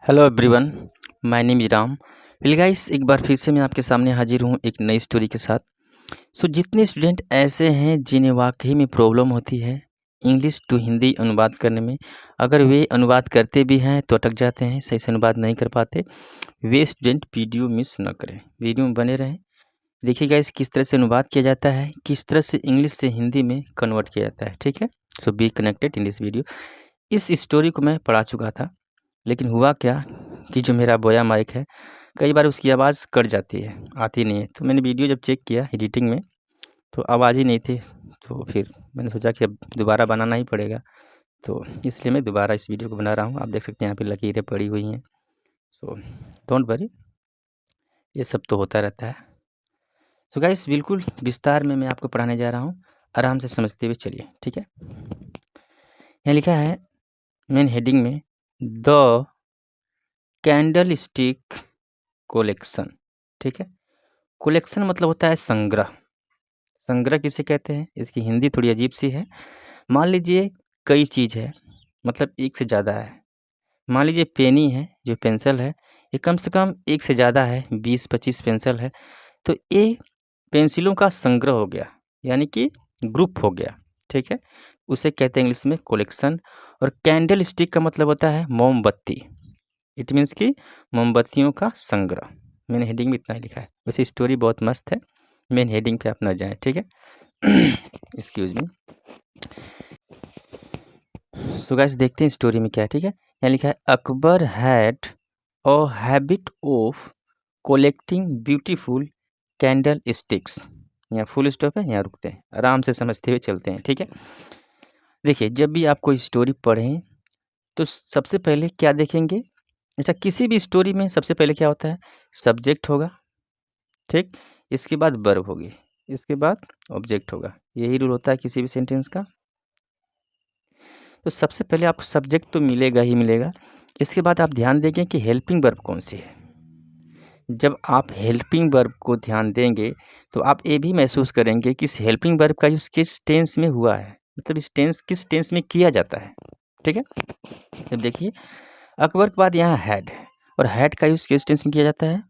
Hello everyone, my name is Ram. Well guys, एक बार फिर से मैं आपके सामने हाजिर हूँ एक नई स्टोरी के साथ। जितने स्टूडेंट ऐसे हैं जिन्हें वाकई में प्रॉब्लम होती है इंग्लिश टू हिंदी अनुवाद करने में, अगर वे अनुवाद करते भी हैं तो अटक जाते हैं, सही से अनुवाद नहीं कर पाते, वे स्टूडेंट वीडियो मिस न करें, वीडियो में बने रहें। देखिए गाइस, किस तरह से अनुवाद किया जाता है, किस तरह से इंग्लिश से हिंदी में कन्वर्ट किया जाता है। ठीक है, so be connected in this video. इस स्टोरी को मैं पढ़ा चुका था, लेकिन हुआ क्या कि जो मेरा बोया माइक है, कई बार उसकी आवाज़ कट जाती है, आती नहीं है। तो मैंने वीडियो जब चेक किया एडिटिंग में तो आवाज़ ही नहीं थी। तो फिर मैंने सोचा कि अब दोबारा बनाना ही पड़ेगा, तो इसलिए मैं दोबारा इस वीडियो को बना रहा हूँ। आप देख सकते हैं यहाँ पे लकीरें पड़ी हुई हैं। सो डोंट वरी, ये सब तो होता रहता है। सो गाइस, बिल्कुल विस्तार में मैं आपको पढ़ाने जा रहा हूँ, आराम से समझते हुए चलिए। ठीक है, यहाँ लिखा है मेन हेडिंग में, द कैंडल स्टिक कोलेक्शन। ठीक है, कोलेक्शन मतलब होता है संग्रह। संग्रह किसे कहते हैं, इसकी हिंदी थोड़ी अजीब सी है। मान लीजिए कई चीज़ है, मतलब एक से ज़्यादा है। मान लीजिए पेनी है, जो पेंसिल है, ये कम से कम एक से ज़्यादा है, 20-25 पेंसिल है। तो ये पेंसिलों का संग्रह हो गया, यानी कि ग्रुप हो गया। ठीक है, उसे कहते हैं इंग्लिश में कोलेक्शन। और कैंडल स्टिक का मतलब होता है मोमबत्ती। इट मीन्स कि मोमबत्तियों का संग्रह। मैंने हेडिंग में इतना ही लिखा है। वैसे स्टोरी बहुत मस्त है, मेन हेडिंग पे आप न जाएं। ठीक है, एक्सक्यूज मी। सो गाइस, देखते हैं स्टोरी में क्या है। ठीक है, यहाँ लिखा है, Akbar had a habit of collecting beautiful candle sticks. यहाँ फुल स्टॉप है, यहाँ रुकते हैं, आराम से समझते हुए चलते हैं। ठीक है, देखिए, जब भी आप कोई स्टोरी पढ़ें तो सबसे पहले क्या देखेंगे। अच्छा, किसी भी स्टोरी में सबसे पहले क्या होता है, सब्जेक्ट होगा। ठीक, इसके बाद वर्ब होगी, इसके बाद ऑब्जेक्ट होगा। यही रूल होता है किसी भी सेंटेंस का। तो सबसे पहले आपको सब्जेक्ट तो मिलेगा ही मिलेगा। इसके बाद आप ध्यान देंगे कि हेल्पिंग वर्ब कौन सी है। जब आप हेल्पिंग वर्ब को ध्यान देंगे तो आप ये भी महसूस करेंगे कि इस हेल्पिंग वर्ब का यूज़ किस टेंस में हुआ है, मतलब इस टेंस किस टेंस में किया जाता है। ठीक है, अब देखिए, अकबर के बाद यहाँ हैड है, और हैड का यूज़ किस टेंस में किया जाता है,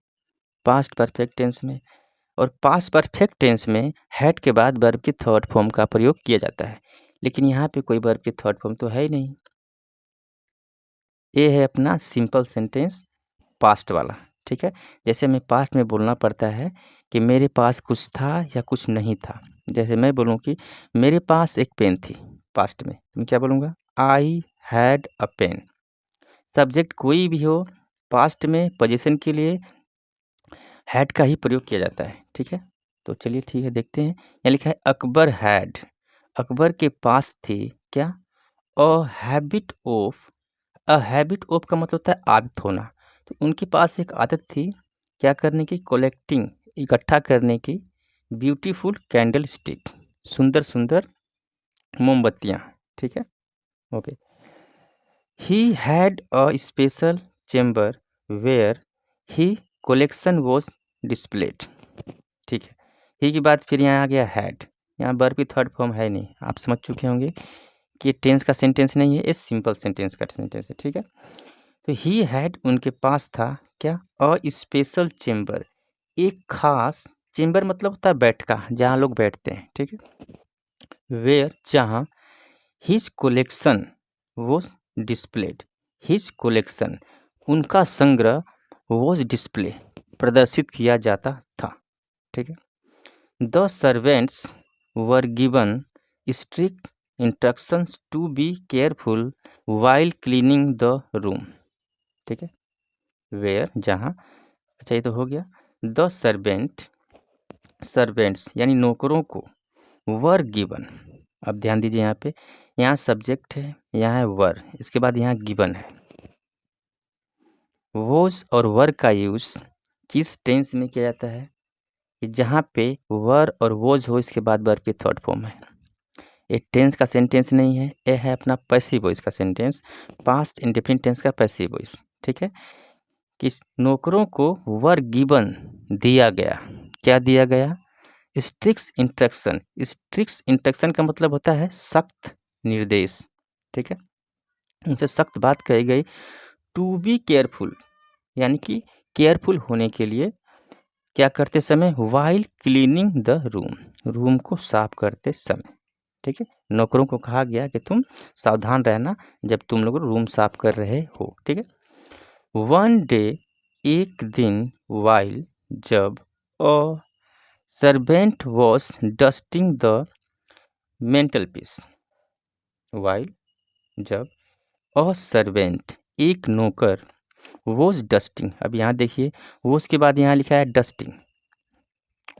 पास्ट परफेक्ट टेंस में। और पास्ट परफेक्ट टेंस में हैड के बाद वर्ब की थर्ड फॉर्म का प्रयोग किया जाता है। लेकिन यहाँ पे कोई वर्ब की थर्ड फॉर्म तो है ही नहीं। ये है अपना सिंपल सेंटेंस, पास्ट वाला। ठीक है, जैसे हमें पास्ट में बोलना पड़ता है कि मेरे पास कुछ था या कुछ नहीं था। जैसे मैं बोलूँ कि मेरे पास एक पेन थी, पास्ट में तो मैं क्या बोलूँगा, I had a pen. Subject कोई भी हो, पास्ट में पोजीशन के लिए हैड का ही प्रयोग किया जाता है। ठीक है, तो चलिए ठीक है, देखते हैं। यहाँ लिखा है, अकबर हैड, अकबर के पास थी क्या, a habit of. A habit of का मतलब होता है आदत होना। तो उनके पास एक आदत थी, क्या करने की, कलेक्टिंग, इकट्ठा करने की, ब्यूटीफुल कैंडल स्टिक, सुंदर सुंदर मोमबत्तियाँ। ठीक है, okay. He had a special chamber where he collection was displayed. ठीक है, ही के बाद फिर यहाँ आ गया हैड। यहाँ वर्ब की थर्ड फॉर्म है नहीं, आप समझ चुके होंगे कि ये टेंस का सेंटेंस नहीं है, ये सिंपल सेंटेंस का सेंटेंस है। ठीक है, तो ही हैड, उनके पास था क्या, अ स्पेशल चेम्बर, एक खास, चेम्बर मतलब होता है बैठका, जहाँ लोग बैठते हैं। ठीक है, वेयर, जहाँ, his collection was displayed, his collection, उनका संग्रह, वॉज डिस्प्ले, प्रदर्शित किया जाता था। ठीक है, the servants were given strict instructions to be careful while cleaning the room. ठीक है, वेयर, जहाँ, अच्छा ये तो हो गया। द सर्वेंट, सर्वेंट्स यानी नौकरों को, वर गिवन, अब ध्यान दीजिए यहाँ पे, यहाँ सब्जेक्ट है, यहाँ है वर, इसके बाद यहाँ गिवन है। वॉज और वर का यूज़ किस टेंस में किया जाता है, कि जहाँ पे वर और वॉज हो, इसके बाद वर्ब की थर्ड फॉर्म है। एक टेंस का सेंटेंस नहीं है, ये है अपना पैसिव वॉइस का सेंटेंस, पास्ट इंडेफिनिट टेंस का पैसिव वॉइस। ठीक है, कि नौकरों को वर गिवन, दिया गया, क्या दिया गया, स्ट्रिक्ट इंस्ट्रक्शन। स्ट्रिक्ट इंस्ट्रक्शन का मतलब होता है सख्त निर्देश। ठीक है, उनसे सख्त बात कही गई टू बी केयरफुल, यानी कि केयरफुल होने के लिए क्या करते समय, while cleaning the room, room को साफ करते समय। ठीक है, नौकरों को कहा गया कि तुम सावधान रहना जब तुम लोग रूम साफ कर रहे हो। ठीक है, वन डे, एक दिन, वाइल, जब, a servant was dusting the mental peace, while, जब, अ सर्वेंट, एक नौकर, वॉज डस्टिंग, अब यहाँ देखिए वॉज के बाद यहाँ लिखा है डस्टिंग,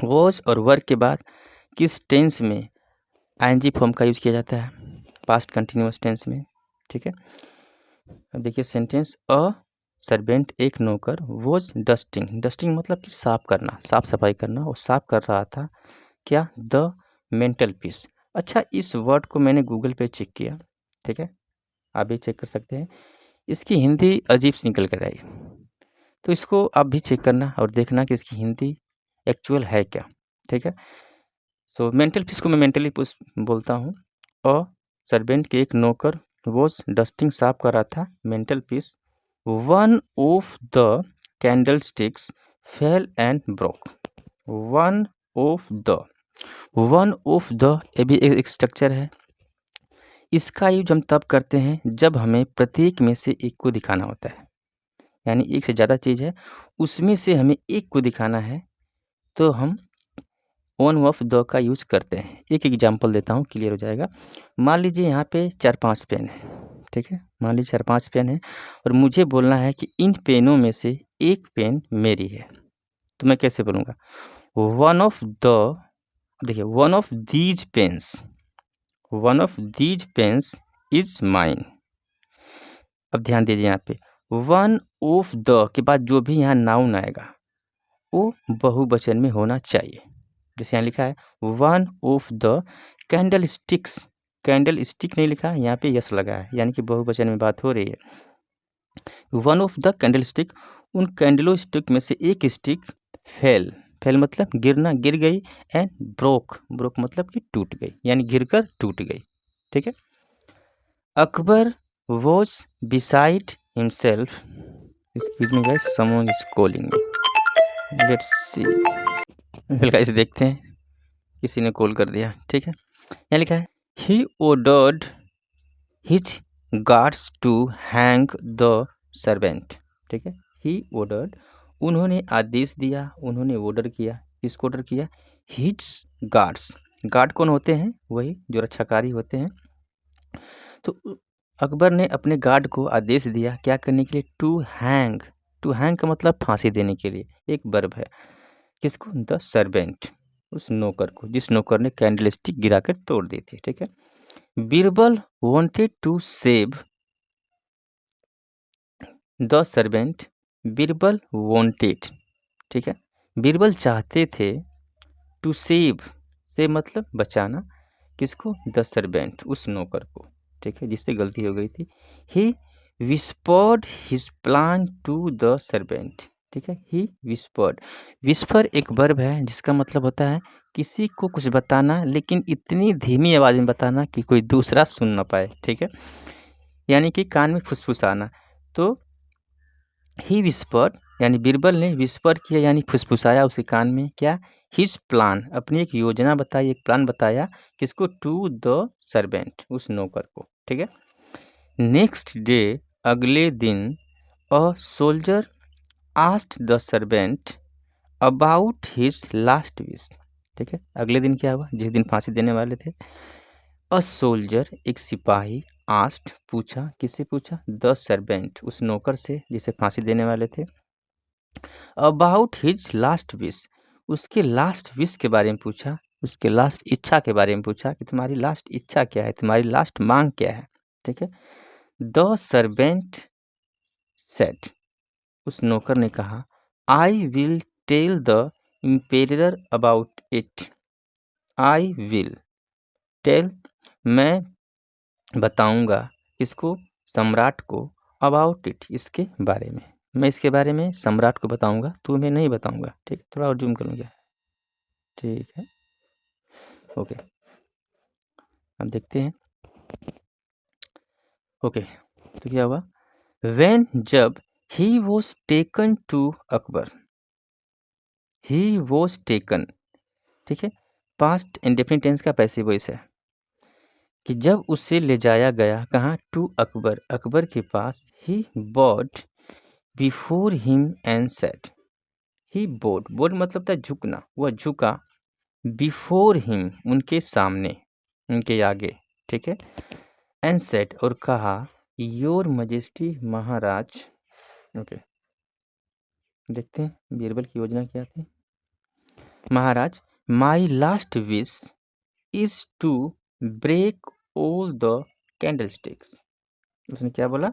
वॉज और वर्क के बाद किस टेंस में आईएनजी फॉर्म का यूज किया जाता है, पास्ट कंटिन्यूअस टेंस में। ठीक है, अब देखिए सेंटेंस, अ सर्वेंट, एक नौकर, वॉज डस्टिंग, डस्टिंग मतलब कि साफ करना, साफ सफाई करना, वो साफ कर रहा था क्या, द मेंटल पीस। अच्छा, इस वर्ड को मैंने गूगल पे चेक किया। ठीक है, आप भी चेक कर सकते हैं, इसकी हिंदी अजीब सी निकल कर आई, तो इसको आप भी चेक करना और देखना कि इसकी हिंदी एक्चुअल है क्या। ठीक है, तो मेंटल पीस को मैं मेंटली पीस बोलता हूँ। अ सर्वेंट के, एक नौकर, वॉज डस्टिंग, साफ कर रहा था, mental peace, one of the candle sticks fail and broke, one of the, one of the, ये भी एक स्ट्रक्चर है। इसका यूज हम तब करते हैं जब हमें प्रत्येक में से एक को दिखाना होता है, यानी एक से ज़्यादा चीज़ है, उसमें से हमें एक को दिखाना है, तो हम वन ऑफ द का यूज करते हैं। एक एग्जांपल देता हूँ, क्लियर हो जाएगा। मान लीजिए यहाँ पे 4-5 पेन है। ठीक है, मान लीजिए 4-5 पेन है और मुझे बोलना है कि इन पेनों में से एक पेन मेरी है, तो मैं कैसे बोलूँगा, वन ऑफ द, देखिए one of these pens, one of these pens is mine. अब ध्यान दीजिए यहाँ पे, वन ऑफ द के बाद जो भी यहाँ नाउन आएगा वो बहुवचन में होना चाहिए। जैसे यहाँ लिखा है one of the candle sticks, candle stick नहीं लिखा, यहाँ पे यस लगा है, यानी कि बहुवचन में बात हो रही है। One of the candle stick, उन कैंडलो स्टिक में से एक स्टिक फेल, फेल मतलब गिरना, गिर गई, एंड ब्रोक, ब्रोक मतलब कि टूट गई, यानी गिरकर टूट गई। ठीक है, Akbar was beside himself, excuse me guys, someone is calling me, let's see, guys देखते हैं, किसी ने कॉल कर दिया। ठीक है, यहाँ लिखा है he ordered his guards to hang the servant. ठीक है, ही ऑर्डर्ड, उन्होंने आदेश दिया, उन्होंने ऑर्डर किया, किसको ऑर्डर किया, हिज गार्ड्स, गार्ड कौन होते हैं, वही जो रक्षाकारी होते हैं। तो अकबर ने अपने गार्ड को आदेश दिया क्या करने के लिए, टू हैंग, टू हैंग का मतलब फांसी देने के लिए, एक वर्ब है, किसको, द सर्वेंट, उस नौकर को, जिस नौकर ने कैंडल स्टिक गिराकर तोड़ दी थी। ठीक है, Birbal wanted to save the servant, Birbal wanted, ठीक है, बीरबल चाहते थे, टू सेव, सेव मतलब बचाना, किसको, द सर्वेंट, उस नौकर को। ठीक है, जिससे गलती हो गई थी। He whispered his plan to the servant. ठीक है, ही विस्पर्ड, विस्पर एक वर्ब है जिसका मतलब होता है किसी को कुछ बताना, लेकिन इतनी धीमी आवाज में बताना कि कोई दूसरा सुन ना पाए। ठीक है, यानी कि कान में फुसफुसाना। तो ही विस्पर्ड, यानी बीरबल ने विस्पर किया, यानी फुसफुसाया उसके कान में, क्या, हिज प्लान, अपनी एक योजना बताई, एक प्लान बताया, किसको, टू द सर्वेंट, उस नौकर को। ठीक है, नेक्स्ट डे, अगले दिन, a soldier asked the servant about his last wish. ठीक है, अगले दिन क्या हुआ, जिस दिन फांसी देने वाले थे, अ सोल्जर, एक सिपाही, आस्क्ड, पूछा, किससे पूछा, द सर्वेंट, उस नौकर से जिसे फांसी देने वाले थे, अबाउट हिज लास्ट विश, उसके लास्ट विश के बारे में पूछा, उसके लास्ट इच्छा के बारे में पूछा कि तुम्हारी लास्ट इच्छा क्या है, तुम्हारी लास्ट मांग क्या है। ठीक है, द सर्वेंट सेड, उस नौकर ने कहा, I will tell the emperor about it, I will tell, मैं बताऊंगा, किसको, सम्राट को, अबाउट इट, इसके बारे में, मैं इसके बारे में सम्राट को बताऊंगा, तुम्हें नहीं बताऊंगा। ठीक, थोड़ा और जूम करूँगा। ठीक है, ओके, अब देखते हैं। ओके, तो क्या हुआ, व्हेन जब he was taken to Akbar, he was taken, ठीक है, पास्ट इंडेफिनिट टेंस का पैसिव वॉइस है कि जब उसे ले जाया गया कहाँ, टू अकबर, अकबर के पास, he bowed before him and said, he bowed, bowed मतलब था झुकना, वह झुका, बिफोर हिम उनके सामने, उनके आगे, ठीक है, एंड सेड और कहा, योर मजेस्टी महाराज, ओके, देखते हैं बीरबल की योजना क्या थी। Maharaj, my last wish is to break all the candlesticks, उसने क्या बोला,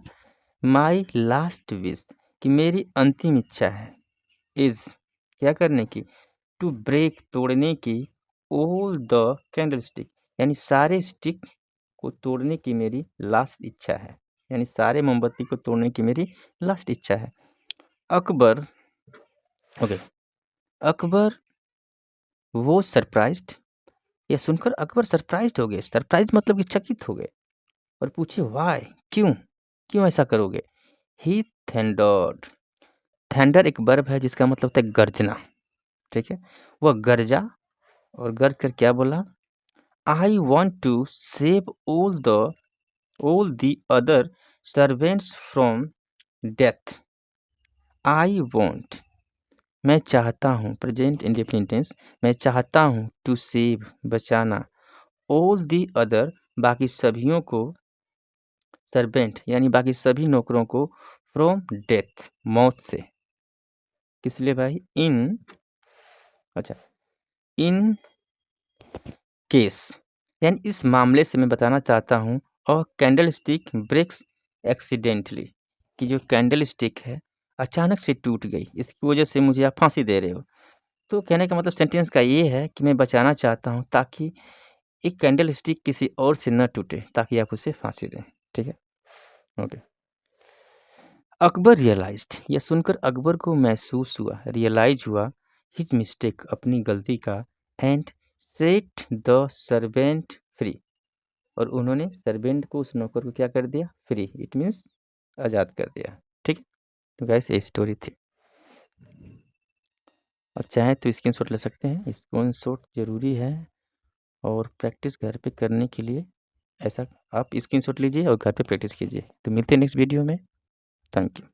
माई लास्ट विश, कि मेरी अंतिम इच्छा है, इज क्या करने की, टू ब्रेक तोड़ने की, ऑल द कैंडलस्टिक यानी सारे स्टिक को तोड़ने की मेरी लास्ट इच्छा है, यानी सारे मोमबत्ती को तोड़ने की मेरी लास्ट इच्छा है। अकबर, ओके, अकबर वो सरप्राइज्ड, यह सुनकर अकबर सरप्राइज्ड हो गए, सरप्राइज मतलब कि चकित हो गए और पूछे वाई, क्यों, क्यों ऐसा करोगे। ही थंडर्ड, थंडर एक वर्ब है जिसका मतलब होता है गर्जना, ठीक है, वह गरजा और गरज कर क्या बोला, I want to save all the other servants from death, I want, मैं चाहता हूँ, प्रेजेंट इंडेफिनिट टेंस, मैं चाहता हूँ, टू सेव बचाना, ऑल दी अदर बाकी सभियों को, सर्वेंट यानी बाकी सभी नौकरों को, फ्रॉम डेथ मौत से, किस लिए भाई, इन, अच्छा, इन केस यानी इस मामले से मैं बताना चाहता हूँ, और कैंडल स्टिक ब्रेक्स एक्सीडेंटली, कि जो कैंडल स्टिक है अचानक से टूट गई, इसकी वजह से मुझे आप फांसी दे रहे हो। तो कहने का मतलब सेंटेंस का ये है कि मैं बचाना चाहता हूँ ताकि एक कैंडल स्टिक किसी और से न टूटे, ताकि आप उसे फांसी दें, ठीक है, ओके। अकबर रियलाइज्ड, यह सुनकर अकबर को महसूस हुआ, रियलाइज हुआ, हिज मिस्टेक अपनी गलती का, and set the servant free, और उन्होंने सर्वेंट को, उस नौकर को क्या कर दिया, फ्री, इट मीन्स आज़ाद कर दिया, ठीक है। तो गाइस ये स्टोरी थी, और चाहे तो स्क्रीनशॉट ले सकते हैं, स्क्रीनशॉट ज़रूरी है और प्रैक्टिस घर पे करने के लिए ऐसा आप स्क्रीनशॉट लीजिए और घर पे प्रैक्टिस कीजिए। तो मिलते हैं नेक्स्ट वीडियो में, थैंक यू।